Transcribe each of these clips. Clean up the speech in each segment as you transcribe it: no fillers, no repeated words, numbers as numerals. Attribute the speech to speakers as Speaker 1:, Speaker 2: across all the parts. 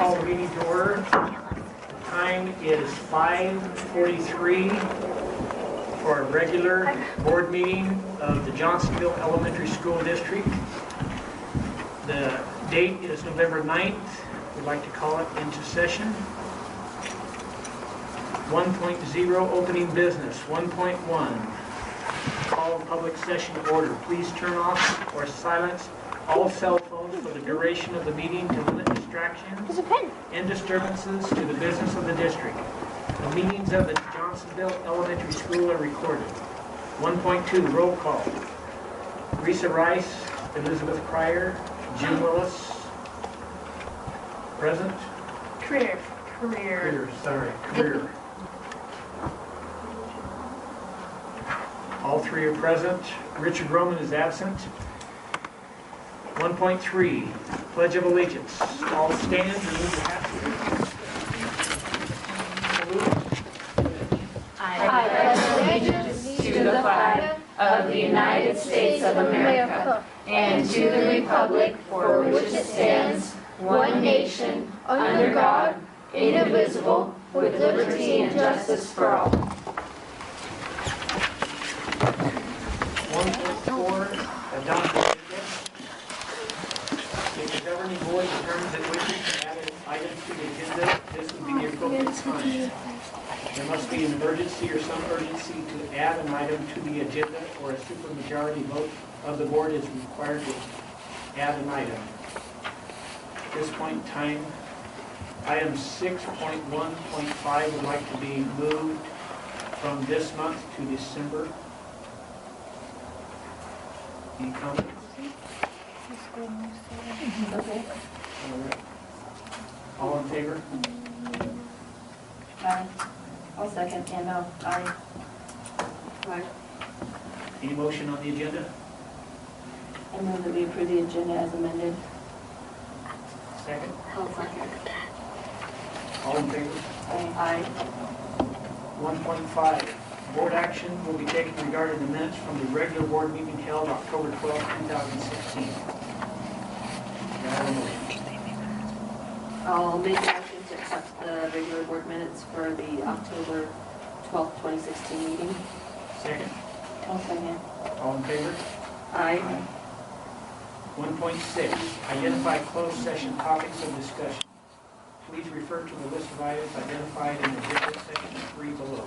Speaker 1: call the meeting to order. The time is 5:43 for a regular board meeting of the Johnstonville Elementary School District. The date is November 9th. We'd like to call it into session. 1.0 opening business. 1.1 call public session order. Please turn off or silence all cell phones for the duration of the meeting to limit distractions and disturbances to the business of the district. The meetings of the Johnstonville Elementary School are recorded. 1.2 roll call. Risa Rice, Elizabeth Pryor, Jim Willis. Present?
Speaker 2: Career.
Speaker 1: All three are present. Richard Roman is absent. 1.3, Pledge of Allegiance. All stand and move the hat.
Speaker 3: I pledge allegiance to the flag of the United States of America and to the republic for which it stands, one nation, under God, indivisible, with liberty and justice for all.
Speaker 1: 1.4, adopt the agenda. If the governing board determines it wishes to add items to the agenda, this would be the appropriate time. There must be an emergency or some urgency to add an item to the agenda, or a supermajority vote of the board is required to add an item. At this point in time, item 6.1.5 would like to be moved from this month to December. Any comments?
Speaker 3: Okay.
Speaker 1: All right. All in favor?
Speaker 3: Aye. I'll second. Yeah, no. Aye. Aye.
Speaker 1: Any motion on the agenda?
Speaker 3: I move that we approve the agenda as amended.
Speaker 1: Second?
Speaker 3: I'll second.
Speaker 1: All in favor?
Speaker 3: Aye.
Speaker 1: 1.5, board action will be taken regarding the minutes from the regular board meeting held October 12, 2016. Do I have a motion?
Speaker 4: I'll make a motion to accept the regular board minutes for the October 12th, 2016 meeting.
Speaker 1: Second?
Speaker 3: I'll second.
Speaker 1: All in favor?
Speaker 4: Aye.
Speaker 1: 1.6, identify closed session topics of discussion. Please refer to the list of items identified in agenda section 3 below.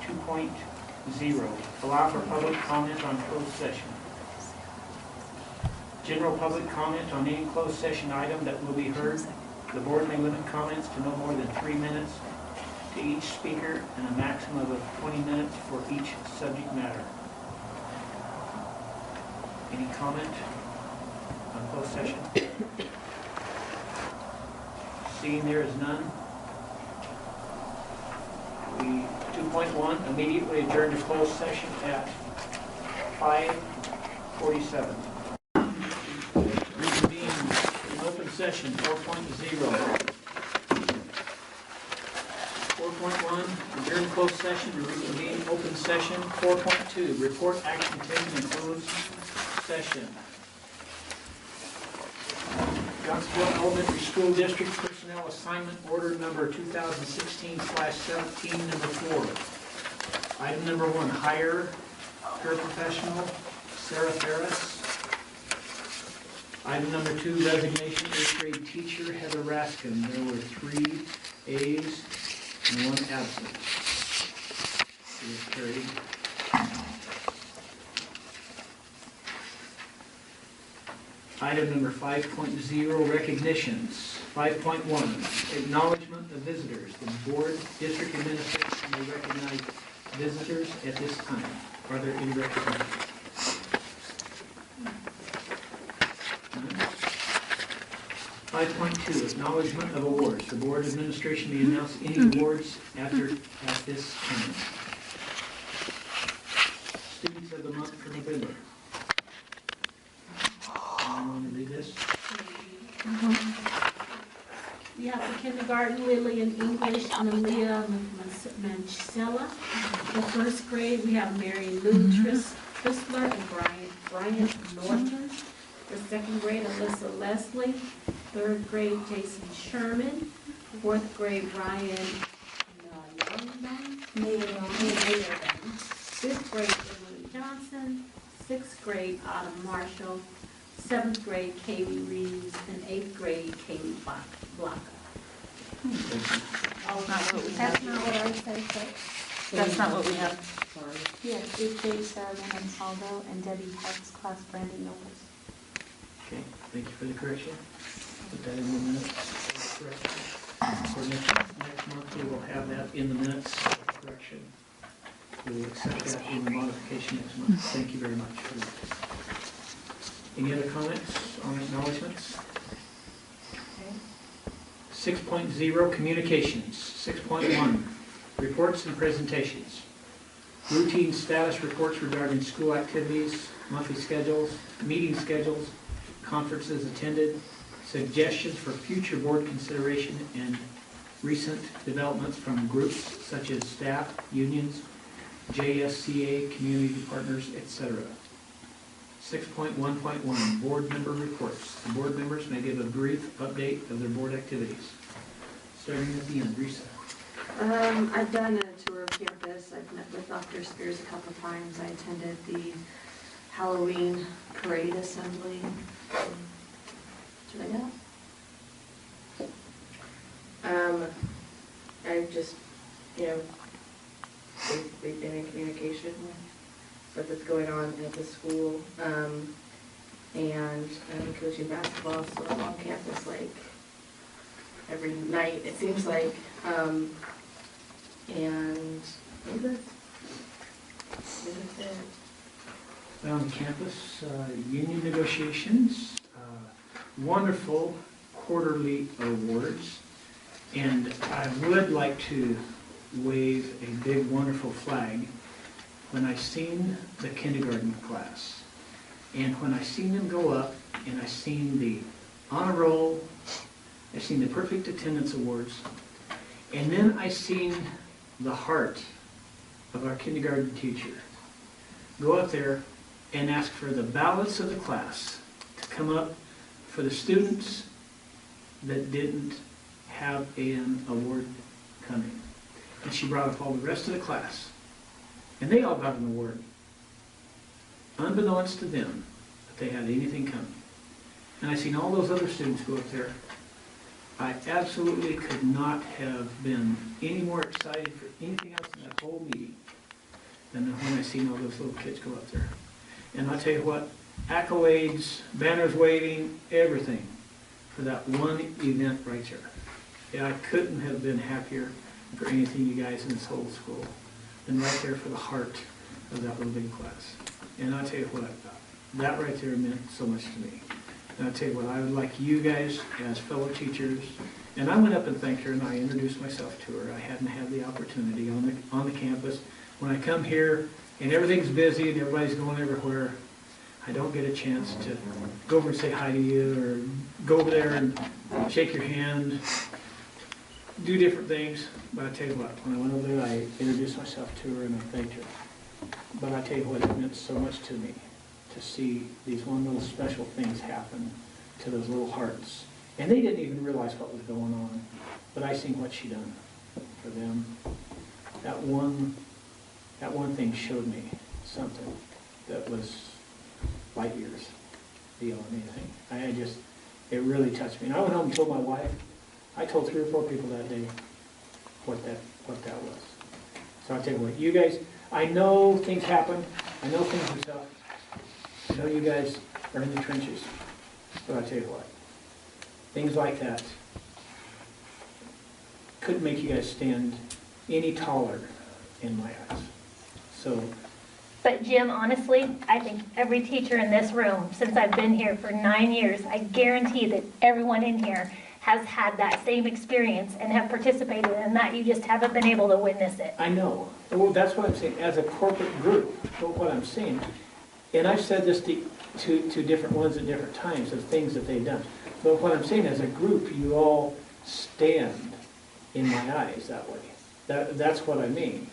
Speaker 1: 2.0, allow for public comment on closed session. General public comment on any closed session item that will be heard. The board may limit comments to no more than 3 minutes to each speaker and a maximum of 20 minutes for each subject matter. Any comment on closed session? Seeing there is none. 2.1, immediately adjourn to closed session at 5:47. Reconvene in open session 4.0. 4.1, adjourn closed session to reconvene open session. 4.2, report action taken in closed session. Johnstonville Elementary School District Personnel Assignment Order number 2016/17, number 4. Item number 1, hire paraprofessional Sarah Ferris. Item number 2, resignation 8th grade teacher Heather Raskin. There were 3 A's and 1 absent. It is carried. Item number 5.0, recognitions. 5.1, acknowledgement of visitors. The board district administration may recognize visitors at this time. Are there any recognitions? 5.2, acknowledgement of awards. The board administration may announce any awards at this time. Students of the month for November. Anyone want to read this?
Speaker 2: We have the kindergarten, Lillian English, Malia Mancella. The first grade, we have Mary Lou Tristler and Bryant Norton. The second grade, Alyssa Leslie. Third grade, Jason Sherman. Fourth grade, Ryan Mayordan. Fifth grade, Emily Johnson. Sixth grade, Autumn Marshall. Seventh grade, Katie Reeves. And eighth grade, Katie Blocka.
Speaker 3: That's not what ours says, but.
Speaker 5: That's not what we have.
Speaker 1: Sorry.
Speaker 3: Yes, EJ Sarah Aldo and Debbie Hart's class, Brandon Nobles.
Speaker 1: Okay, thank you for the correction. Put that in the minutes. Correction. For next month, we will have that in the minutes, correction. We will accept that in the modification next month. Thank you very much for that. Any other comments or acknowledgements? 6.0, communications. 6.1, reports and presentations. Routine status reports regarding school activities, monthly schedules, meeting schedules, conferences attended, suggestions for future board consideration, and recent developments from groups such as staff, unions, JSCA, community partners, etc. 6.1.1, board member reports. The board members may give a brief update of their board activities. Starting at the end, Risa.
Speaker 4: I've done a tour of campus. I've met with Dr. Spears a couple of times. I attended the Halloween parade assembly. Should I go?
Speaker 6: I've just, we've been in communication with stuff that's going on at the school. And I'm coaching basketball, so I'm on campus like every night, it seems like. And that's it.
Speaker 1: On campus, union negotiations, wonderful quarterly awards, and I would like to wave a big wonderful flag when I seen the kindergarten class, and when I seen them go up, and I seen the honor roll, I seen the perfect attendance awards, and then I seen the heart of our kindergarten teacher go up there and ask for the ballots of the class to come up for the students that didn't have an award coming. And she brought up all the rest of the class, and they all got an award, unbeknownst to them that they had anything coming. And I seen all those other students go up there. I absolutely could not have been any more excited for anything else in that whole meeting than when I seen all those little kids go up there. And I'll tell you what, accolades, banners waving, everything for that one event right there. Yeah, I couldn't have been happier for anything you guys in this whole school than right there for the heart of that little big class. And I'll tell you what, that right there meant so much to me. And I'll tell you what, I would like you guys as fellow teachers, and I went up and thanked her and I introduced myself to her. I hadn't had the opportunity on the campus. When I come here and everything's busy and everybody's going everywhere, I don't get a chance to go over and say hi to you or go over there and shake your hand, do different things. But I tell you what, when I went over there, I introduced myself to her and I thanked her. But I tell you what, it meant so much to me to see these one little special things happen to those little hearts. And they didn't even realize what was going on. But I seen what she done for them. That one thing showed me something that was light years beyond anything. It really touched me. And I went home and told my wife. I told 3 or 4 people that day what that was. So I tell you what, you guys, I know things happen. I know things are tough. I know you guys are in the trenches. But I tell you what, things like that couldn't make you guys stand any taller in my eyes. So.
Speaker 7: But Jim, honestly, I think every teacher in this room, since I've been here for 9 years, I guarantee that everyone in here has had that same experience and have participated in that. You just haven't been able to witness it.
Speaker 1: I know. Well, that's what I'm saying. As a corporate group, what I'm saying, and I've said this to different ones at different times of things that they've done. But what I'm saying, as a group, you all stand in my eyes that way. That's what I mean.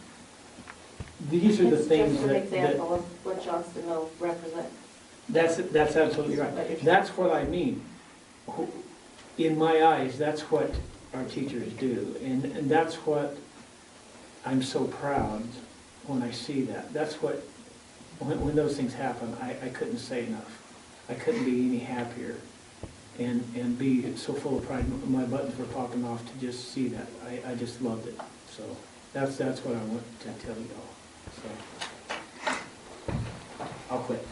Speaker 1: These are the things
Speaker 4: It's just an
Speaker 1: that
Speaker 4: example of what Johnstonville represents.
Speaker 1: That's absolutely right. That's what I mean. In my eyes, that's what our teachers do. And that's what I'm so proud when I see that. That's what, when those things happen, I couldn't say enough. I couldn't be any happier and be so full of pride. My buttons were popping off to just see that. I just loved it. So that's what I want to tell you all. So I'll quit.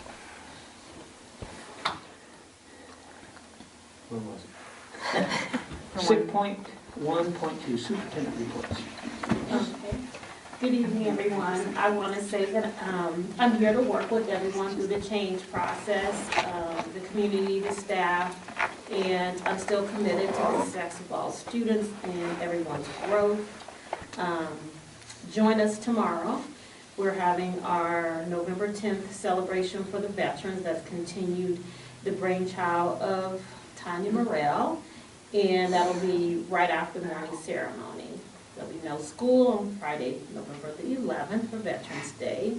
Speaker 1: Where was it? 6.1.2, superintendent reports.
Speaker 2: Okay. Good evening, everyone. I want to say that I'm here to work with everyone through the change process, the community, the staff, and I'm still committed to the success of all students and everyone's growth. Join us tomorrow. We're having our November 10th celebration for the veterans. That's continued the brainchild of Tanya Morrell, and that'll be right after the morning ceremony. There'll be no school on Friday, November the 11th for Veterans Day.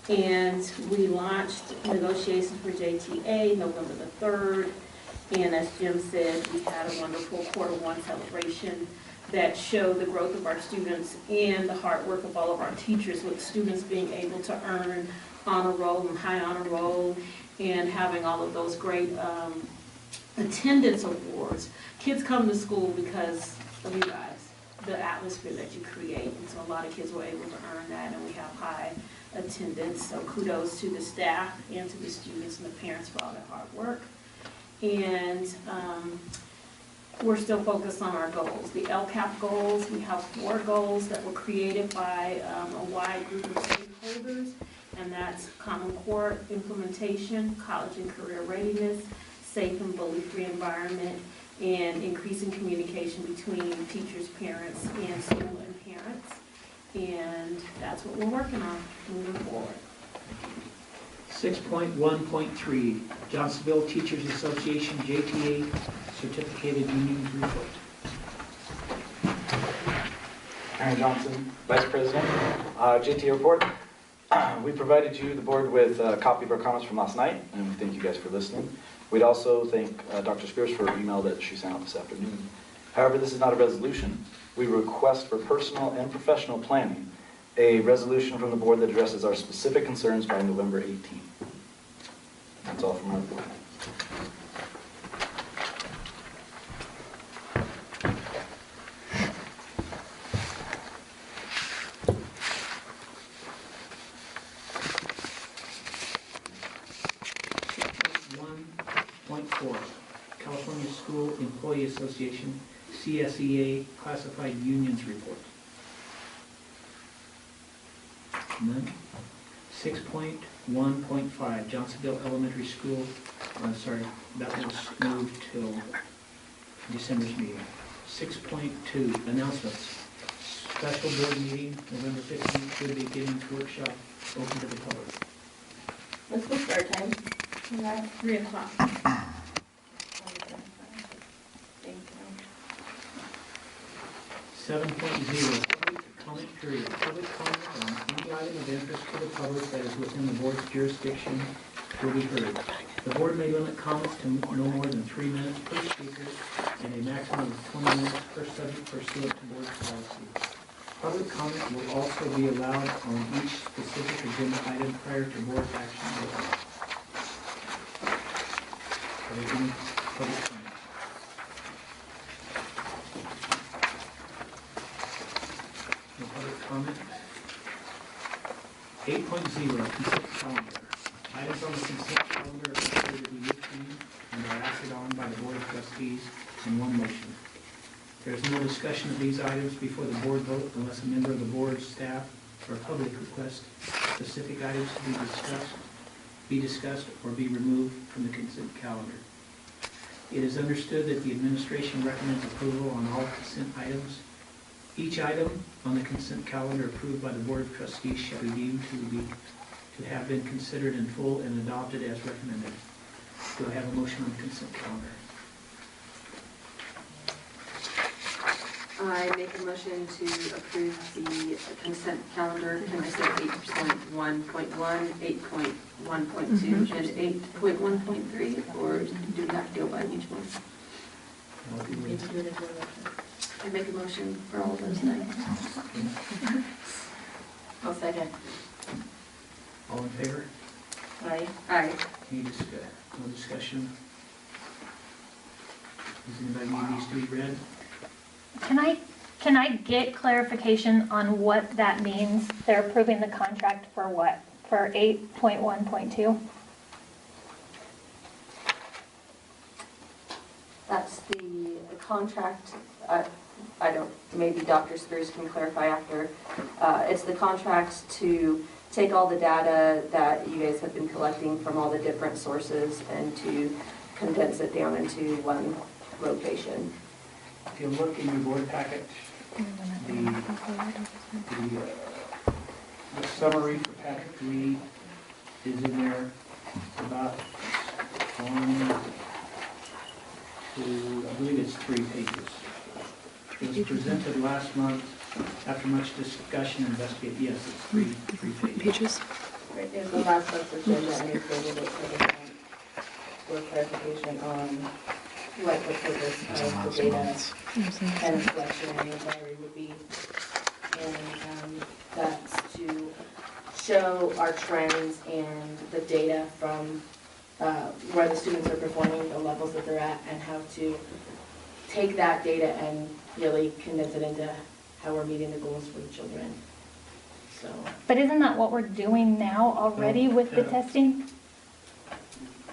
Speaker 2: And we launched negotiations for JTA November the 3rd. And as Jim said, we had a wonderful quarter one celebration that showed the growth of our students and the hard work of all of our teachers, with students being able to earn honor roll and high honor roll and having all of those great attendance awards. Kids come to school because of you guys, the atmosphere that you create, and so a lot of kids were able to earn that, and we have high attendance. So kudos to the staff and to the students and the parents for all their hard work. And we're still focused on our goals. The LCAP goals, we have 4 goals that were created by a wide group of stakeholders, and that's Common Core implementation, college and career readiness, safe and bully-free environment, and increasing communication between teachers, parents, and school and parents. And that's what we're working on moving forward.
Speaker 1: 6.1.3, Johnstonville Teachers Association, JTA, Certificated Union Report.
Speaker 8: Aaron Johnson, Vice President. JTA report. We provided you, the board, with a copy of our comments from last night, and we thank you guys for listening. We'd also thank Dr. Spears for her email that she sent out this afternoon. However, this is not a resolution. We request for personal and professional planning a resolution from the board that addresses our specific concerns by November 18th. That's all from our board.
Speaker 1: California School Employee Association, CSEA Classified Unions Report. None. 6.1.5, Johnstonville Elementary School, sorry, that was moved till December's meeting. 6.2, announcements. Special board meeting, November 15th, good beginnings workshop, open to the public.
Speaker 6: Let's go start time.
Speaker 2: 3 o'clock.
Speaker 6: Thank you.
Speaker 1: 7.0, public comment period. Public comment on any item of interest to the public that is within the board's jurisdiction will be heard. The board may limit comments to no more than 3 minutes per speaker and a maximum of 20 minutes per subject pursuant to board policy. Public comment will also be allowed on each specific agenda item prior to board action. Are there any public comment? No public comment. 8.0, consent calendar. Items on the consent calendar are considered to be routine and are acted on by the Board of Trustees in one motion. There is no discussion of these items before the board vote unless a member of the board, staff, or public requests specific items to be discussed or be removed from the consent calendar. It is understood that the administration recommends approval on all consent items. Each item on the consent calendar approved by the Board of Trustees shall be deemed to have been considered in full and adopted as recommended. Do I have a motion on the consent calendar?
Speaker 4: I make a motion to approve the consent calendar. Can I say 8.1.1, 8.1.2, and 8.1.3, or do we have to go by each one? I make a motion for all those things.
Speaker 6: I'll second.
Speaker 1: All in favor?
Speaker 6: Aye.
Speaker 4: Aye.
Speaker 1: Any no discussion? Does anybody need these to be read?
Speaker 7: Can I get clarification on what that means? They're approving the contract for what? For 8.1.2?
Speaker 9: That's the contract, I don't, maybe Dr. Spears can clarify after. It's the contract to take all the data that you guys have been collecting from all the different sources and to condense it down into one location.
Speaker 1: If you look in your board packet, the summary for Patrick Reed is in there about 1, 2, I believe it's 3 pages. It was presented last month after much discussion and investigation. Yes, it's 3 pages.
Speaker 6: Right, there's the last month's agenda, and you created it for the for clarification on what the purpose of the data and collection and inquiry would be. And that's to show our trends and the data from where the students are performing, the levels that they're at, and how to take that data and really condense it into how we're meeting the goals for the children. So.
Speaker 7: But isn't that what we're doing now already with the testing?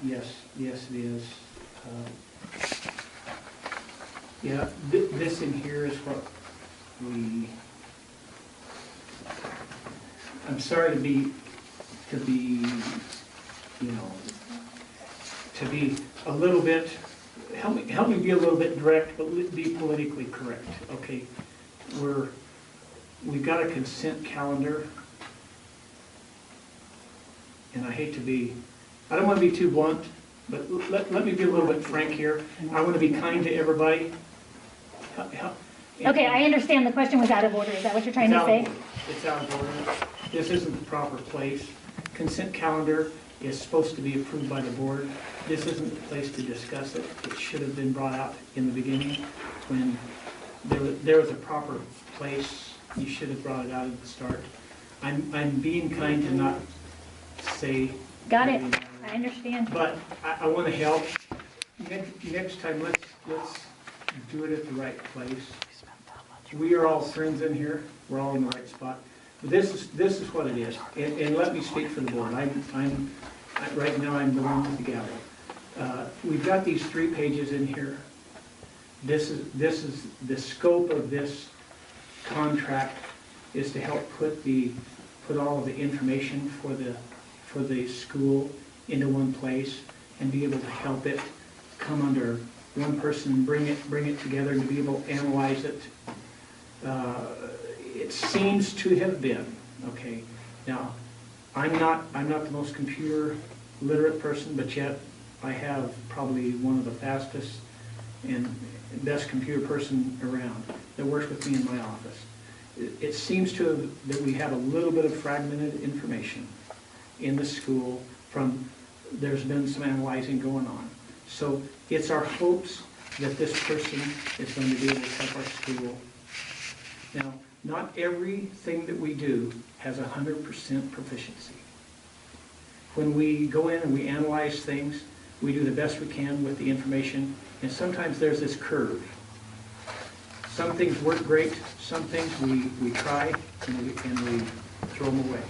Speaker 1: Yes, it is. Yeah, this in here is what I'm sorry to be, you know, to be a little bit, help me be a little bit direct, but be politically correct, okay? We've got a consent calendar, and I hate to be, I don't want to be too blunt, but let me be a little bit frank here. I want to be kind to everybody.
Speaker 7: Okay, I understand the question was out of order. Is that what you're trying to say?
Speaker 1: It's out of order. This isn't the proper place. Consent calendar is supposed to be approved by the board. This isn't the place to discuss it. It should have been brought out in the beginning when there was a proper place. You should have brought it out at the start. I'm being kind to not say.
Speaker 7: Got it. I understand.
Speaker 1: But I want to help. Next time, let's do it at the right place. We are all friends in here. We're all in the right spot. But this is what it is. And let me speak for the board. Right now I'm the one with the gavel. We've got these 3 pages in here. This is the scope of this contract is to help put all of the information for the school into one place and be able to help it come under one person and bring it together and to be able to analyze it. It seems to have been, okay. Now, I'm not the most computer literate person, but yet I have probably one of the fastest and best computer person around that works with me in my office. It seems to have that we have a little bit of fragmented information in the school from, there's been some analyzing going on. So it's our hopes that this person is going to be able to help our school. Now, not everything that we do has 100% proficiency. When we go in and we analyze things, we do the best we can with the information, and sometimes there's this curve. Some things work great, some things we try and we throw them away.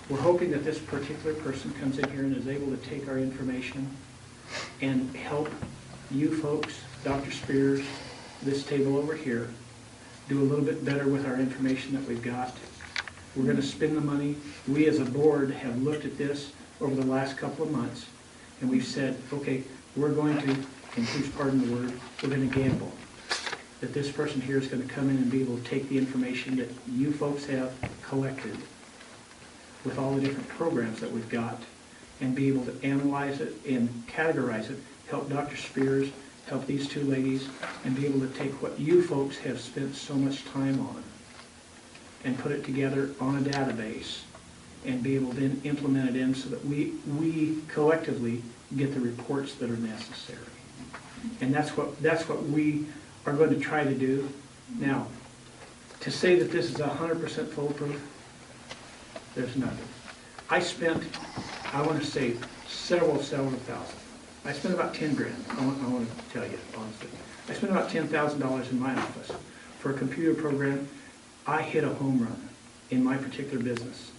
Speaker 1: We're hoping that this particular person comes in here and is able to take our information and help you folks, Dr. Spears, this table over here, do a little bit better with our information that we've got. We're going to spend the money. We as a board have looked at this over the last couple of months, and we've said, okay, we're going to, and please pardon the word, we're going to gamble. That this person here is going to come in and be able to take the information that you folks have collected with all the different programs that we've got and be able to analyze it and categorize it, help Dr. Spears help these two ladies, and be able to take what you folks have spent so much time on and put it together on a database and be able to then implement it in so that we collectively get the reports that are necessary. And that's what we are going to try to do. Now, to say that this is 100% foolproof, there's nothing. I spent, I want to say, several thousand. I spent about 10 grand, I want to tell you honestly. I spent about $10,000 in my office for a computer program. I hit a home run in my particular business.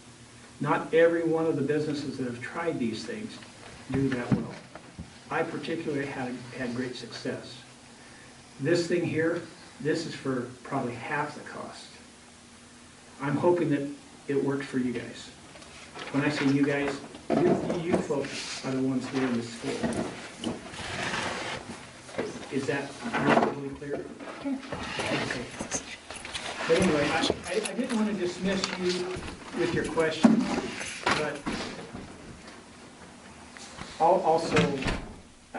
Speaker 1: Not every one of the businesses that have tried these things do that well. I particularly had great success. This thing here, this is for probably half the cost. I'm hoping that it works for you guys. When I say you guys, you folks are the ones here in the school. Is that reasonably clear? Okay. But anyway, I didn't want to dismiss you with your questions, but also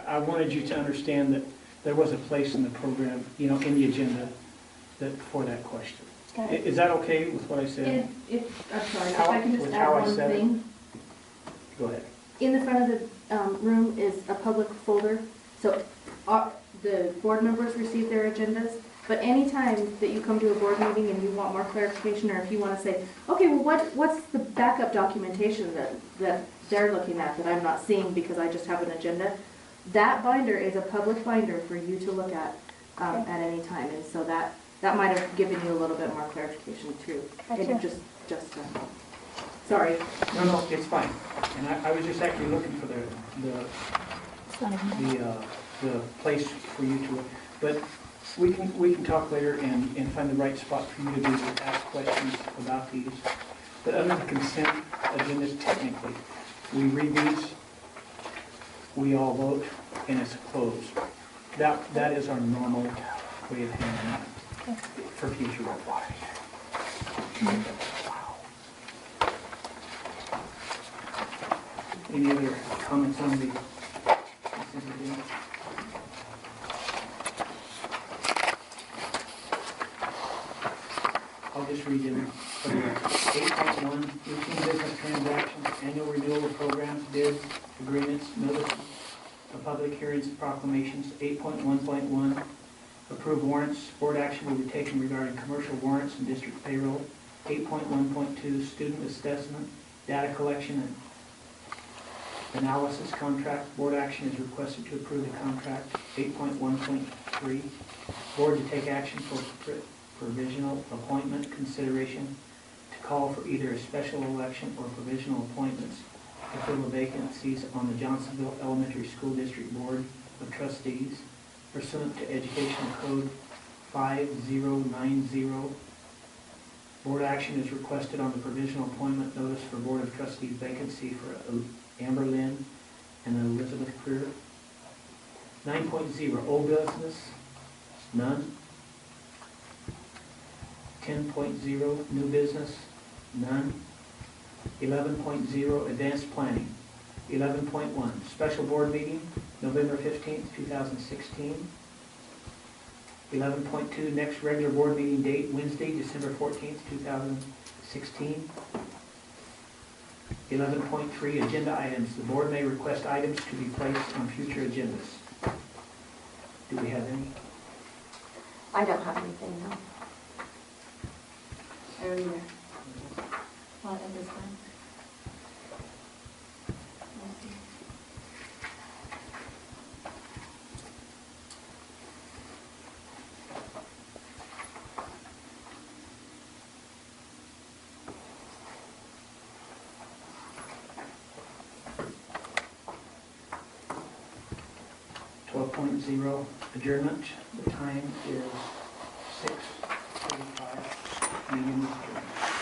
Speaker 1: I wanted you to understand that there was a place in the program, you know, in the agenda for that question. Is that okay with what I said?
Speaker 10: I'm sorry, if I can just add one thing.
Speaker 1: Go ahead.
Speaker 10: In the front of the room is a public folder, so the board members receive their agendas, but anytime that you come to a board meeting and you want more clarification, or if you want to say, okay, well, what's the backup documentation that they're looking at that I'm not seeing because I just have an agenda, that binder is a public binder for you to look at any time, and so that might have given you a little bit more clarification too.
Speaker 7: Gotcha.
Speaker 10: Sorry.
Speaker 1: No, it's fine. And I was just actually looking for the place for you to, but we can talk later and find the right spot for you to ask questions about these. But under the consent agendas, technically, we read these, we all vote, and it's closed. That is our normal way of handling it for future reference. Any other comments on the consent agenda? I'll just read them. 8.1, routine business transactions, annual renewal of programs, bids, agreements, notice of public hearings, proclamations. 8.1.1, approve warrants. Board action will be taken regarding commercial warrants and district payroll. 8.1.2, student assessment, data collection and analysis contract. Board action is requested to approve the contract. 8.1.3, board to take action for provisional appointment consideration to call for either a special election or provisional appointments to fill the vacancies on the Johnstonville Elementary School District Board of Trustees pursuant to Educational Code 5090. Board action is requested on the provisional appointment notice for Board of Trustees vacancy for Amber Lynn and Elizabeth Creer. 9.0, old business, none. 10.0, new business, none. 11.0, advanced planning. 11.1, special board meeting, November 15th, 2016. 11.2, next regular board meeting date, Wednesday, December 14th, 2016. 11.3, agenda items. The board may request items to be placed on future agendas. Do we have any?
Speaker 9: I don't have anything, no. I don't either. Not at this time.
Speaker 1: 12.0, adjournment. The time is 6:45. Meeting is adjourned.